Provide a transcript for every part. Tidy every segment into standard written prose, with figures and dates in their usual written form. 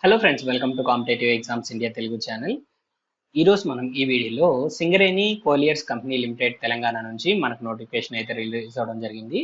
Hello friends, welcome to competitive exams India Telugu channel. ఈరోజు మనం ఈ వీడియోలో సింగరేణి కోలియర్స్ కంపెనీ లిమిటెడ్ తెలంగాణ నుంచి మనకు నోటిఫికేషన్ అయితే రిలీజ్ అవ్వడం జరిగింది.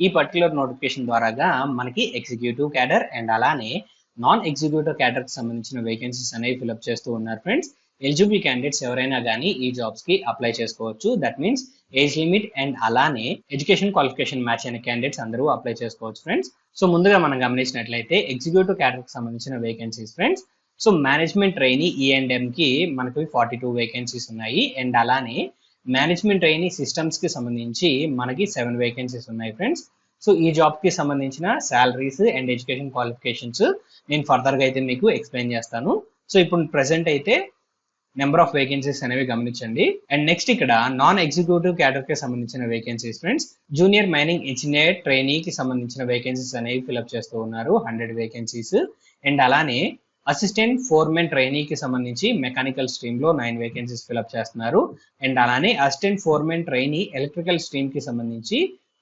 ఈ పర్టికులర్ నోటిఫికేషన్ ద్వారాగా మనకి ఎగ్జిక్యూటివ్ క్యాడర్ అండ్ అలానే నాన్ ఎగ్జిక్యూటివ్ క్యాడర్ కి సంబంధించిన వేకెన్సీస్ అనేవి ఫిల్అప్ చేస్తూ ఉన్నారు ఫ్రెండ్స్. ఎలిజిబుల్ క్యాండిడేట్స్ ఎవరైనా కానీ ఈ జాబ్స్ కి అప్లై చేసుకోవచ్చు. That means age limit and అలానే ఎడ్యుకేషన్ క్వాలిఫికేషన్ మ్యాచ్ అయిన క్యాండిడేట్స్ అందరూ అప్లై చేసుకోవచ్చు ఫ్రెండ్స్. సో ముందుగా మనం గమనించినట్లయితే ఎగ్జిక్యూటివ్ క్యాడర్ కి సంబంధించిన vacancies friends. So management trainee E&M కి మనకి 42 వేకెన్సీస్ ఉన్నాయి. అండ్ అలానే మేనేజ్మెంట్ ట్రైనీ సిస్టమ్స్ కి సంబంధించి మనకి 7 వేకెన్సీస్ ఉన్నాయి ఫ్రెండ్స్. సో ఈ జాబ్ కి సంబంధించిన శాలరీస్ అండ్ ఎడ్యుకేషన్ క్వాలిఫికేషన్స్ నేను ఫర్దర్ గా అయితే మీకు ఎక్స్ప్లెయిన్ చేస్తాను. సో ఇప్పుడు ప్రెసెంట్ అయితే నెంబర్ ఆఫ్ వేకెన్సీస్ అనేవి గమనించండి. అండ్ నెక్స్ట్ ఇక్కడ నాన్ ఎగ్జిక్యూటివ్ క్యాడర్ కి సంబంధించిన vacancies friends. Junior mining engineer trainee కి సంబంధించిన వేకెన్సీస్ అనేవి ఫిల్అప్ చేస్తూ ఉన్నారు, 100 వేకెన్సీస్. అండ్ అలానే అసిస్టెంట్ ఫోర్మెన్ ట్రైనీకి సంబంధించి మెకానికల్ స్ట్రీమ్ లో 9 వేకెన్సీస్ ఫిల్అప్ చేస్తున్నారు. అండ్ అలానే assistant foremen trainee electrical stream కి సంబంధించి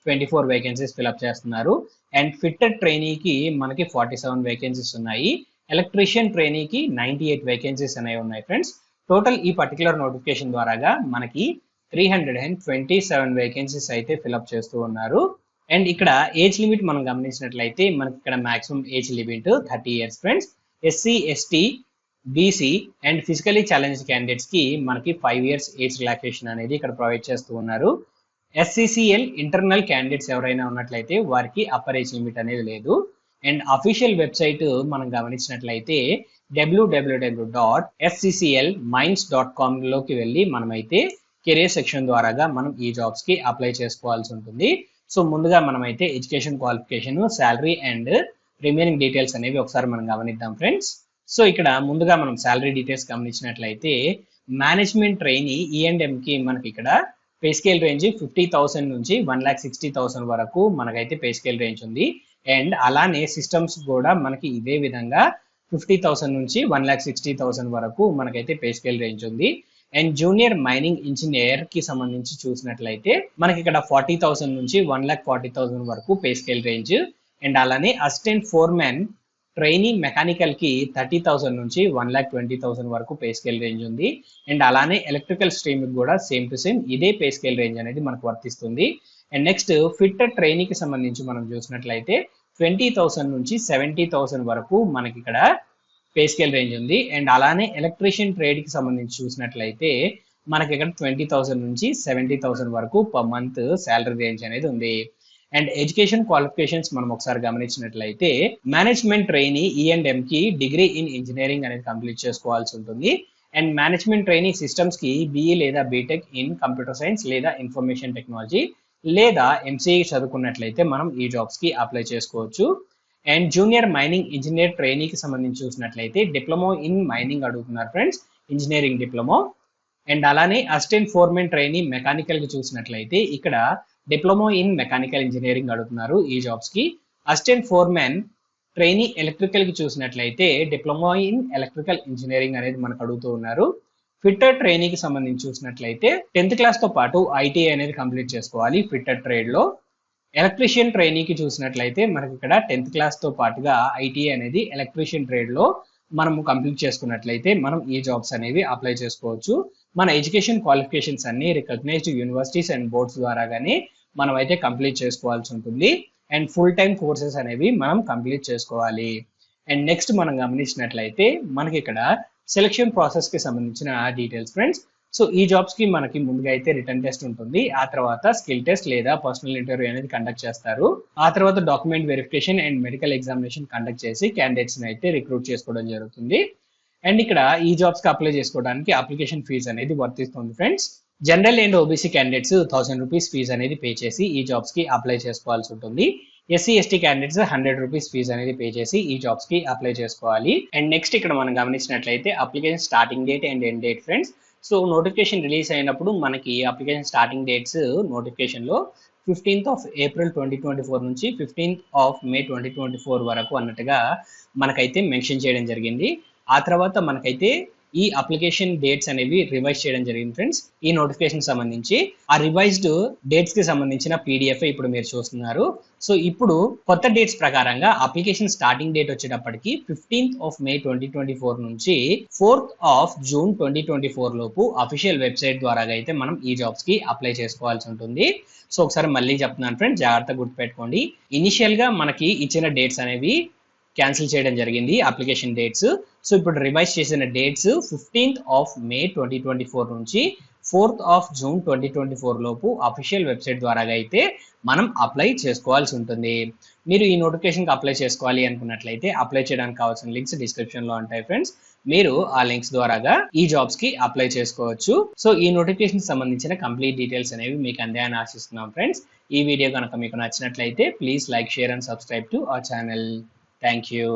24 వేకెన్సీస్ ఫిల్అప్ చేస్తున్నారు. అండ్ ఫిట్టర్ ట్రైనీకి మనకి 47 వేకెన్సీస్ ఉన్నాయి. ఎలక్ట్రీషియన్ ట్రైనీకి 98 వేకెన్సీస్ అనేవి ఉన్నాయి ఫ్రెండ్స్. టోటల్ ఈ పర్టికులర్ నోటిఫికేషన్ ద్వారాగా మనకి 327 వేకెన్సీస్ అయితే ఫిల్అప్ చేస్తూ ఉన్నారు. అండ్ ఇక్కడ ఏజ్ లిమిట్ మనం గమనించినట్లయితే మనకి ఇక్కడ maximum age limit 30 years friends. SC, ST, BC and physically challenged candidates కి మనకి 5 ఇయర్స్ ఏజ్ రిలాక్సేషన్ అనేది ఇక్కడ ప్రొవైడ్ చేస్తూ ఉన్నారు. SCCL ఇంటర్నల్ క్యాండిడేట్స్ ఎవరైనా ఉన్నట్లయితే వారికి అప్పర్ ఏజ్ లిమిట్ అనేది లేదు. అండ్ అఫీషియల్ వెబ్సైట్ మనం గమనించినట్లయితే www.scclmines.com లోకి వెళ్ళి మనమైతే కెరియర్ సెక్షన్ ద్వారాగా మనం ఈ జాబ్స్ కి అప్లై చేసుకోవాల్సి ఉంటుంది. సో ముందుగా మనమైతే education qualification, salary and remaining details అనేవి ఒకసారి మనం గమనిద్దాం ఫ్రెండ్స్. సో ఇక్కడ ముందుగా మనం శాలరీ డీటెయిల్స్ గమనించినట్లయితే మేనేజ్మెంట్ ట్రైనీ E&M కి మనకి ఇక్కడ పే స్కేల్ రేంజ్ 50,000 నుంచి 1,60,000 వరకు మనకైతే పే స్కేల్ రేంజ్ ఉంది. అండ్ అలానే సిస్టమ్స్ కూడా మనకి ఇదే విధంగా 50,000 నుంచి 1,60,000 వరకు మనకైతే పే స్కేల్ రేంజ్ ఉంది. అండ్ జూనియర్ మైనింగ్ ఇంజనీర్ కి సంబంధించి చూసినట్లయితే మనకి ఇక్కడ 40,000 నుంచి 1,40,000 వరకు పే స్కేల్ రేంజ్. అండ్ అలానే అసిస్టెంట్ ఫోర్మెన్ ట్రైనీ మెకానికల్ కి 30,000 నుంచి 1,20,000 వరకు పే స్కేల్ రేంజ్ ఉంది. అండ్ అలానే ఎలక్ట్రికల్ స్ట్రీమ్ కూడా సేమ్ టు సేమ్ ఇదే పే స్కేల్ రేంజ్ అనేది మనకు వర్తిస్తుంది. అండ్ నెక్స్ట్ ఫిట్టర్ ట్రైనీకి సంబంధించి మనం చూసినట్లయితే 20,000 నుంచి 70,000 వరకు మనకి ఇక్కడ పే స్కేల్ రేంజ్ ఉంది. అండ్ అలానే ఎలక్ట్రీషియన్ ట్రేడ్ కి సంబంధించి చూసినట్లయితే మనకి ఇక్కడ 20,000 నుంచి 70,000 వరకు పర్ మంత్ శాలరీ రేంజ్ అనేది ఉంది. అండ్ ఎడ్యుకేషన్ క్వాలిఫికేషన్స్ మనం ఒకసారి గమనించినట్లయితే మేనేజ్మెంట్ ట్రైనీ E&M కి డిగ్రీ ఇన్ ఇంజనీరింగ్ అనేది కంప్లీట్ చేసుకోవాల్సి ఉంటుంది. అండ్ మేనేజ్మెంట్ ట్రైనీ సిస్టమ్స్ కి BE లేదా బీటెక్ ఇన్ కంప్యూటర్ సైన్స్ లేదా ఇన్ఫర్మేషన్ టెక్నాలజీ లేదా MCA చదువుకున్నట్లయితే మనం ఈ జాబ్స్ కి అప్లై చేసుకోవచ్చు. అండ్ జూనియర్ మైనింగ్ ఇంజనీర్ ట్రైనీకి సంబంధించి చూసినట్లయితే డిప్లొమా ఇన్ మైనింగ్ అడుగుతున్నారు ఫ్రెండ్స్, ఇంజనీరింగ్ డిప్లొమా. అండ్ అలానే అసిస్టెంట్ ఫోర్మెన్ ట్రైనీ మెకానికల్ కి చూసినట్లయితే ఇక్కడ డిప్లొమా ఇన్ మెకానికల్ ఇంజనీరింగ్ అడుగుతున్నారు ఈ జాబ్స్ కి. అసిస్టెంట్ ఫోర్మెన్ ట్రైనీ ఎలక్ట్రికల్ కి చూసినట్లయితే డిప్లొమా ఇన్ ఎలక్ట్రికల్ ఇంజనీరింగ్ అనేది మనకు అడుగుతూ ఉన్నారు. ఫిట్టర్ ట్రైనీకి సంబంధించి చూసినట్లయితే 10th క్లాస్ తో పాటు ITI అనేది కంప్లీట్ చేసుకోవాలి ఫిట్టర్ ట్రేడ్ లో. ఎలక్ట్రీషియన్ ట్రైనీకి చూసినట్లయితే మనకి ఇక్కడ 10th క్లాస్ తో పాటుగా ITI అనేది ఎలక్ట్రీషియన్ ట్రేడ్ లో మనము కంప్లీట్ చేసుకున్నట్లయితే మనం ఈ జాబ్స్ అనేవి అప్లై చేసుకోవచ్చు. మన ఎడ్యుకేషన్ క్వాలిఫికేషన్స్ అన్ని రికగ్నైజ్డ్ యూనివర్సిటీస్ అండ్ బోర్డ్స్ ద్వారాగానే మనం అయితే కంప్లీట్ చేసుకోవాల్సి ఉంటుంది. అండ్ ఫుల్ టైమ్ కోర్సెస్ అనేవి మనం కంప్లీట్ చేసుకోవాలి. అండ్ నెక్స్ట్ మనం గమనించినట్లయితే మనకి ఇక్కడ సెలక్షన్ ప్రాసెస్ కి సంబంధించిన డీటెయిల్స్ ఫ్రెండ్స్. సో ఈ జాబ్స్ కి మనకి ముందుగా అయితే రిటర్న్ టెస్ట్ ఉంటుంది, ఆ తర్వాత స్కిల్ టెస్ట్ లేదా పర్సనల్ ఇంటర్వ్యూ అనేది కండక్ట్ చేస్తారు. ఆ తర్వాత document verification and medical examination conduct చేసి క్యాండిడేట్స్ అయితే రిక్రూట్ చేసుకోవడం జరుగుతుంది. అండ్ ఇక్కడ ఈ జాబ్స్ కి అప్లై చేసుకోవడానికి అప్లికేషన్ ఫీజు అనేది వర్తిస్తుంది friends. General and OBC candidates 1,000 rupees fees అనేది పే చేసి ఈ జాబ్స్ కి అప్లై చేసుకోవాల్సి ఉంటుంది. SC, ST candidates 100 rupees fees అనేది పే చేసి ఈ జాబ్స్ కి అప్లై చేసుకోవాలి. అండ్ నెక్స్ట్ ఇక్కడ మనం గమనించినట్లయితే application starting date and end date friends. So notification release అయినప్పుడు మనకి అప్లికేషన్ స్టార్టింగ్ డేట్స్ నోటిఫికేషన్ లో 15th of April 2024 నుంచి 15th of May 2024 వరకు అన్నట్టుగా మనకైతే మెన్షన్ చేయడం జరిగింది. ఆ తర్వాత మనకైతే ఈ అప్లికేషన్ డేట్స్ అనేవి రివైజ్ చేయడం జరిగింది ఫ్రెండ్స్. ఈ నోటిఫికేషన్ సంబంధించి ఆ రివైజ్డ్ డేట్స్ కి సంబంధించిన పీడిఎఫ్ ఇప్పుడు మీరు చూస్తున్నారు. సో ఇప్పుడు కొత్త డేట్స్ ప్రకారంగా అప్లికేషన్ స్టార్టింగ్ డేట్ వచ్చేటప్పటికి 15th of May 2024 నుంచి 4th of June 2024 లోపు అఫీషియల్ వెబ్సైట్ ద్వారా అయితే మనం ఈ జాబ్స్ కి అప్లై చేసుకోవాల్సి ఉంటుంది. సో ఒకసారి మళ్ళీ చెప్తున్నాను ఫ్రెండ్స్, జాగ్రత్తగా గుర్తుపెట్టుకోండి. ఇనిషియల్ గా మనకి ఇచ్చిన డేట్స్ అనేవి క్యాన్సిల్ చేయడం జరిగింది, అప్లికేషన్ డేట్స్. సో ఇప్పుడు రివైజ్ చేసిన డేట్స్ 15th of May 2024 నుంచి 4th of June 2024 లోపు అఫీషియల్ వెబ్సైట్ ద్వారా అయితే మనం అప్లై చేసుకోవాల్సి ఉంటుంది. మీరు ఈ నోటిఫికేషన్కి అప్లై చేసుకోవాలి అనుకున్నట్లయితే అప్లై చేయడానికి కావాల్సిన లింక్స్ డిస్క్రిప్షన్ లో ఉంటాయి ఫ్రెండ్స్. మీరు ఆ లింక్స్ ద్వారాగా ఈ జాబ్స్ కి అప్లై చేసుకోవచ్చు. సో ఈ నోటిఫికేషన్ సంబంధించిన కంప్లీట్ డీటెయిల్స్ అనేవి మీకు అందాయని ఆశిస్తున్నాం ఫ్రెండ్స్. ఈ వీడియో కనుక మీకు నచ్చినట్లయితే please like, share and subscribe to our channel. Thank you.